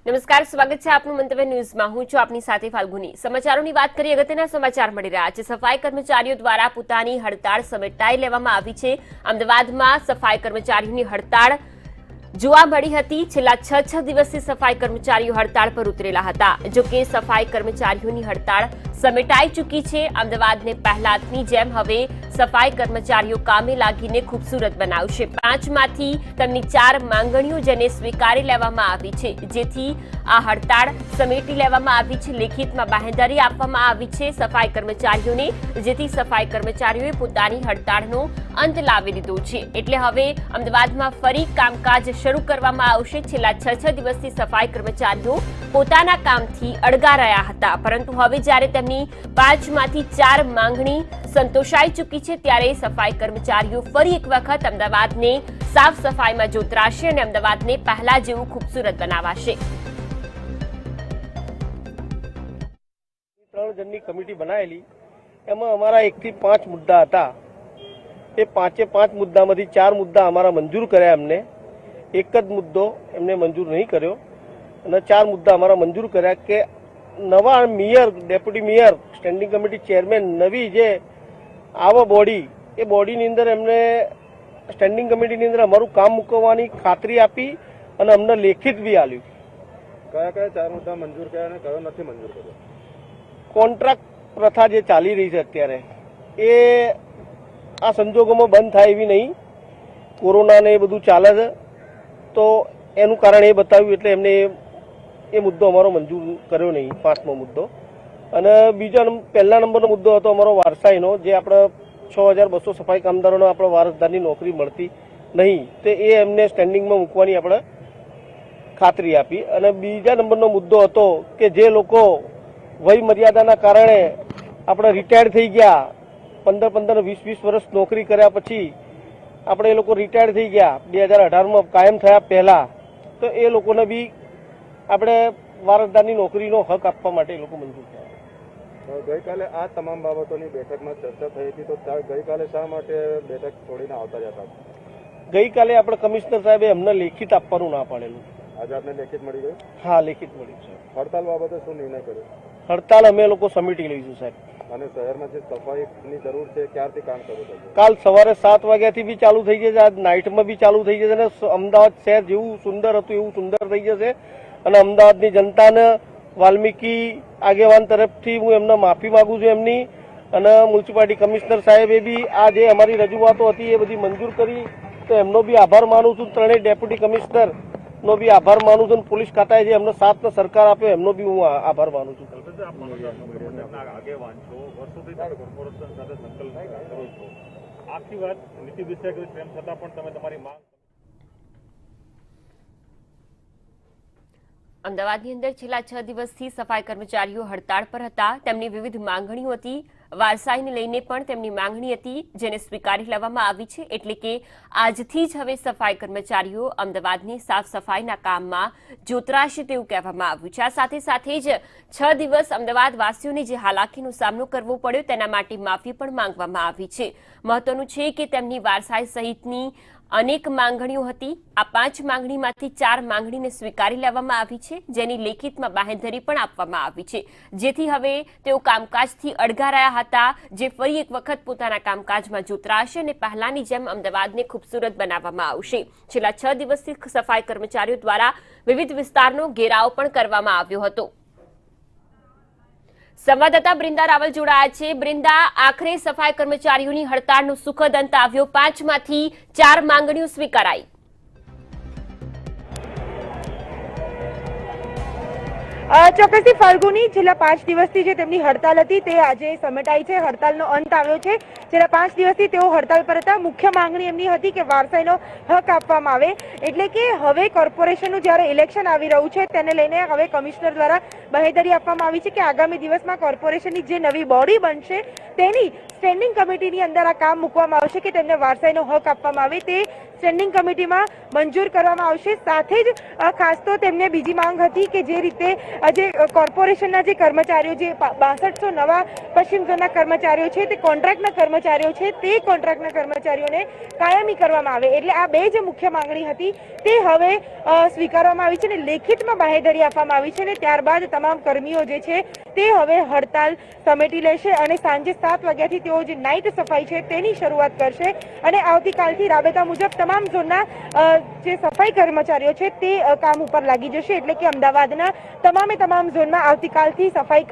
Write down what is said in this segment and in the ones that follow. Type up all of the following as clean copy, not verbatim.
નમસ્કાર, સ્વાગત છે આપનું મંતવ્ય ન્યૂઝમાં। હું છું આપની સાથે ફાલ્ગુની। સમાચારોની વાત કરીએ, અગત્યના સમાચાર મળી રહ્યા છે। સફાઈ કર્મચારીઓ દ્વારા પોતાની હડતાળ સમેટાઈ લેવામાં આવી છે। અમદાવાદમાં સફાઈ કર્મચારીઓની હડતાળ જોવા મળી હતી। છેલ્લા 6 દિવસથી સફાઈ કર્મચારીઓ હડતાળ પર ઉતરેલા હતા। જો કે સફાઈ કર્મચારીઓની હડતાળ સમેટાઈ ચૂકી છે। અમદાવાદને પહેલાની જેમ હવે સફાઈ કર્મચારીઓ કામે લાગીને ખૂબસૂરત બનાવશે। 5માંથી તેમની 4 માંગણીઓ જેને સ્વીકારી લેવામાં આવી છે, જેથી આ હડતાળ સમેટી લેવામાં આવી છે। લેખિતમાં બાંહેધરી આપવામાં આવી છે સફાઈ કર્મચારીઓને, જેથી સફાઈ કર્મચારીઓએ પોતાની હડતાળનો અંત લાવી દીધો છે। એટલે હવે અમદાવાદમાં ફરી કામકાજ શરૂ કરવામાં આવશે। છેલ્લા 6 દિવસથી સફાઈ કર્મચારીઓ પોતાના કામથી અડગા રહ્યા હતા, પરંતુ હવે જ્યારે તેમની 5માંથી 4 માંગણી સંતોષાઈ ચૂકી છે, ત્યારે સફાઈ કર્મચારીઓ ફરી એક વખત અમદાવાદને સાફ સફાઈમાં જોતરાશે અને અમદાવાદને પહેલા જેવું ખૂબસૂરત બનાવાશે। 3 જણની કમિટી બનાવેલી, એમાં અમારા 1 થી 5 મુદ્દા હતા। એ 5 મુદ્દામાંથી 4 મુદ્દા અમારા મંજૂર કર્યા એમને, એક જ મુદ્દો એમને મંજૂર નહીં કર્યો અને 4 મુદ્દા અમારા મંજૂર કર્યા કે નવા mayor, deputy mayor, standing committee chairman, નવી જે આવા બોડી, એ બોડીની અંદર એમને સ્ટેન્ડિંગ કમિટીની અંદર અમારું કામ મૂકવાની ખાતરી આપી અને અમને લેખિત બી આપ્યું। કયા કયા 4 મુદ્દા મંજૂર કર્યા અને કયો નથી મંજૂર કર્યો? કોન્ટ્રાક્ટ પ્રથા જે ચાલી રહી છે અત્યારે, એ આ સંજોગોમાં બંધ થાય એવી નહીં। કોરોના ને એ બધું ચાલે છે, તો એનું કારણ એ બતાવ્યું એટલે એમને એ મુદ્દો અમારો મંજૂર કર્યો નહીં, 5મો મુદ્દો। અને પહેલા નંબરનો મુદ્દો હતો અમારો વારસાઈનો, જે આપણે 6200 સફાઈ કામદારોને આપણે વારસદારની નોકરી મળતી નહીં, તે એ એમને સ્ટેન્ડિંગમાં મૂકવાની આપણે ખાતરી આપી। અને બીજા નંબરનો મુદ્દો હતો કે જે લોકો વય મર્યાદાના કારણે આપણે રિટાયર્ડ થઈ ગયા, 15 20 વર્ષ નોકરી કર્યા પછી આપણે એ લોકો રિટાયર્ડ થઈ ગયા 2018માં કાયમ થયા પહેલા, તો એ લોકોને બી આપણે વારસદારની નોકરીનો હક આપવા માટે એ લોકો મંજૂર થયા। ગઈકાલે આ તમામ બાબતોની બેઠકમાં ચર્ચા થઈ હતી, તો ગઈકાલે શા માટે બેઠક છોડીને આવતા જતા? ગઈકાલે આપણે કમિશનર સાહેબે અમને લેખિત આપવાનું ના પાડેલું। આજે આપને લેખિત મળી ગયું? હા, લેખિત મળ્યું છે। હડતાલ બાબતે શું નિર્ણય કર્યો? હડતાલ અમે લોકો સમિટી લઈશું સાહેબ। અને શહેરમાં જે સફાઈની જરૂર છે, ક્યારથી કામ શરૂ થશે? કાલ સવારે 7 વાગ્યાથી બી ચાલુ થઈ જશે, આજ નાઇટમાં બી ચાલુ થઈ જશે અને અમદાવાદ શહેર જેવું સુંદર હતું એવું સુંદર થઈ જશે। અને અમદાવાદની જનતાને વાલ્મીકી આગેવાન તરફથી હું એમને માફી માંગુ છું એમની, અને મ્યુનિસિપાલિટી કમિશનર સાહેબે બી આ જે અમારી રજૂઆતો હતી એ બધી મંજૂર કરી, તો એમનો બી આભાર માનું છું। ત્રણેય ડેપ્યુટી કમિશનર નો બી આભાર માનું છું। પોલીસ ખાતાએ જે અમને સાથ સરકાર આપ્યો એમનો બી હું આભાર માનું છું। આખી વાત નીતિ દિશા કરી તેમ છતાં પણ તમે તમારી માંગ અમદાવાદની અંદર છેલ્લા 6 દિવસથી સફાઈ કર્મચારીઓ હડતાળ પર હતા। તેમની વિવિધ માંગણીઓ હતી। વારસાઈને લઈને પણ તેમની માંગણી હતી, જેને સ્વીકારી લેવામાં આવી છે। એટલે કે આજથી જ હવે સફાઈ કર્મચારીઓ અમદાવાદની સાફ સફાઈના કામમાં જોતરાશે તેવું કહેવામાં આવ્યું છે। આ સાથે સાથે જ 6 દિવસ અમદાવાદવાસીઓને જે હાલાકીનો સામનો કરવો પડ્યો તેના માટે માફી પણ માંગવામાં આવી છે। મહત્વનું છે કે તેમની વારસાઈ સહિતની અનેક માંગણીઓ હતી। આ 5 માંગણીમાંથી 4 માંગણીને સ્વીકારી લેવામાં આવી છે, જેની લેખિતમાં બાંહેધરી પણ આપવામાં આવી છે, જેથી હવે તેઓ કામકાજથી અડગા રહ્યા હતા, જે ફરી એક વખત પોતાના કામકાજમાં જોતરાશે અને પહેલાની જેમ અમદાવાદને ખૂબસૂરત બનાવવામાં આવશે। છેલ્લા 6 દિવસથી સફાઈ કર્મચારીઓ દ્વારા વિવિધ વિસ્તારનો ઘેરાવ પણ કરવામાં આવ્યો હતો। સંવાદદાતા બ્રિંદા રાવલ જોડાયા છે। બ્રિંદા, આખરે સફાઈ કર્મચારીઓની હડતાળનો સુખદ અંત આવ્યો। 5માંથી 4 માંગણીઓ સ્વીકારાઈ। ચોક્કસથી ફાલ્ગુની, છેલ્લા 5 દિવસથી જે તેમની હડતાલ હતી તે આજે સમેટાઈ છે। હડતાલનો અંત આવ્યો છે। છેલ્લા 5 દિવસથી તેઓ હડતાલ પર હતા। મુખ્ય માંગણી એમની હતી કે વારસાઈનો હક આપવામાં આવે, એટલે કે હવે કોર્પોરેશનનું જ્યારે ઇલેક્શન આવી રહ્યું છે તેને લઈને હવે કમિશનર દ્વારા બાંહેધરી આપવામાં આવી છે કે આગામી દિવસમાં કોર્પોરેશનની જે નવી બોડી બનશે તેની સ્ટેન્ડિંગ કમિટીની અંદર આ કામ મૂકવામાં આવશે કે તેમને વારસાઈનો હક આપવામાં આવે તે સ્ટેન્ડિંગ કમિટીમાં મંજૂર કરવામાં આવશે. સાથે જ ખાસ તો તેમને બીજી માંગ હતી કે જે રીતે જે કોર્પોરેશનના જે કર્મચારીઓ જે 6200 નવા પશ્ચિમ ઝોનના કર્મચારીઓ છે તે કોન્ટ્રાક્ટના કર્મચારીઓ છે તે કોન્ટ્રાક્ટના કર્મચારીઓને કાયમી કરવામાં આવે. એટલે આ બે જે મુખ્ય માંગણી હતી તે હવે સ્વીકારવામાં આવી છે અને લેખિતમાં બાહેધરી આપવામાં આવી છે અને ત્યારબાદ તમામ કર્મીઓ જે છે તે હવે હડતાલ સમેટી લેશે અને સાંજે 7 વાગ્યાથી તેઓ જે નાઇટ સફાઈ છે તેની શરૂઆત કરશે અને આવતીકાલથી રાબેતા મુજબ તમામ ઝોનના જે સફાઈ કર્મચારીઓ છે તે કામ ઉપર લાગી જશે. એટલે કે અમદાવાદના તમામ ઝોનમાં આવતીકાલથી સફાઈ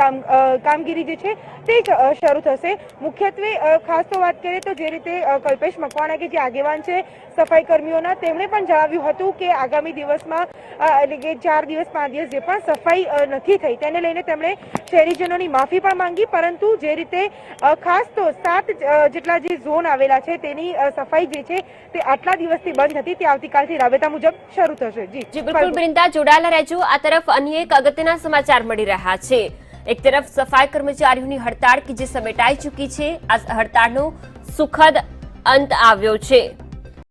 કામગીરી જે છે તે શરૂ થશે. મુખ્યત્વે ખાસ તો વાત કરીએ તો જે રીતે કલ્પેશ મકવાણા કે જે આગેવાન છે સફાઈ કર્મીઓના તેમણે પણ જણાવ્યું હતું કે આગામી દિવસમાં એટલે કે 4 દિવસ 5 દિવસ જે પણ સફાઈ નથી થઈ તેને લઈને તેમણે શહેરીજનોની માફી પણ માંગી. પરંતુ જે રીતે ખાસ તો 7 જેટલા જે ઝોન આવેલા છે તેની સફાઈ જે છે તે આટલા દિવસથી બંધ હતી તે આવતીકાલથી રાબેતા મુજબ શરૂ થશે. જી બિલકુલ બૃંદા, જોડાયેલા રહેજો. આ તરફ અન્ય એક અગત્યના સમાચાર મળી રહ્યા છે. એક તરફ સફાઈ કર્મચારીઓની હડતાળ કે જે સમેટાઈ ચૂકી છે, આ હડતાળનો સુખદ અંત આવ્યો છે.